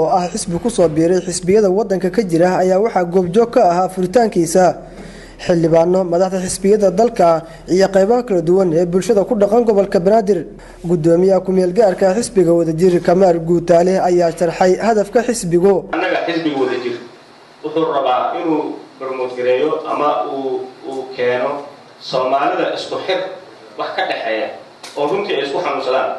oo ah xisbi ku soo biiray xisbiyada wadanka ka jira ayaa waxa goobjoog ka ahaa furitaankiisa xildhibaano madaxda xisbiyada dalka iyo qaybaha kala duwan ee bulshada ku dhaqan gobolka Banaadir gudoomiyaha ku meel gaarka xisbiga wadajir Kamaal Guutaale ayaa sharxay hadafka xisbigu anaga xisbiga wadajir wuxuu rabaa inuu promote gareeyo ama uu keeno Soomaalida isku xir wax ka dhaxeeya oo runtii ay isku xanuunsadaan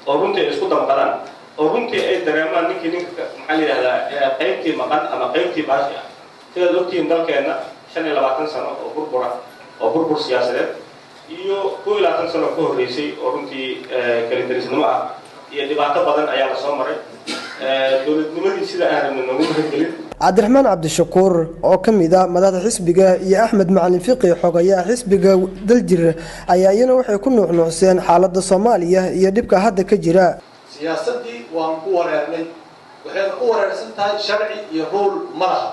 oo runtii ay isku damqadaan oo runtii ay dareemaan ninka maxaa la yiraahdaa qaybtii maqan ama qaybtii baashi ah sida dadkii dalkeena 25 sano oo burbur siyaasadeed iyo 20 sano ka horeysay oo runtii kalidarisnimo ah iyo dhibaato badan ayaa la soo maray dawladnimadii sida aan rabnay nagu hirgelin Cabdiraxmaan Cabdishakuur oo kamid ah madaxda xisbiga iyo Axmed Macalin Fiqi xogayaha xisbiga Daljir ayaa iyana waxay ku nuuxnuuxseen xaaladda Soomaaliya iyo dhibka hadda ka jira siyaasadii waan ku wareernay waxay u wareersan tahay sharci iyo rule malaha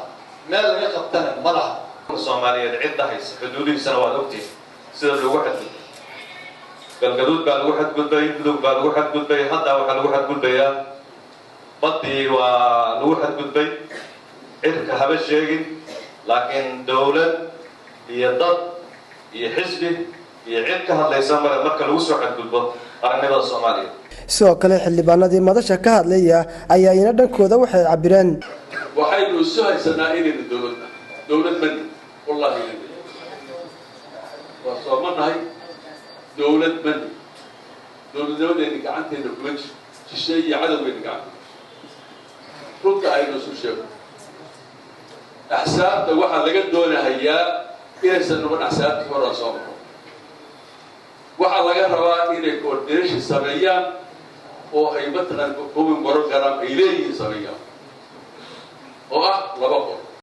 meel laga qabtana malaha Soomaaliyeed cidda haysa xuduudihiisana waa ogtiin sida lagu xadgudbay galgaduud baa lagu xadgudbay gudub baa lagu xadgudbay hadda waxa lagu xadgudbayaa badii waa lagu xadgudbay cirka haba sheegin laakiin dawlad iyo dad iyo xisbi iyo cid ka hadlaysa marka lagu soo xadgudbo qaranimada Soomaaliya sidoo kale xildhibaanadii madasha ka hadlaya ayaa ina dhankooda waxay cabireen waxaynu soo haysanaa inaynu dawlad mani wallahi waa Soomaaliya dawlad mani dawladdeena gacanteena kuma jirto shisheeye iyo cadawgeena gacanta runta aynu soo sheego axsaabta waxaa laga doonayaa inaysan noqon axsaabta hore soo baxo waxaa laga rabaa inay coordination sameeyaan oo ay mataqaan kuwii program ay leeyihiin sameeyaan oo ah laba qof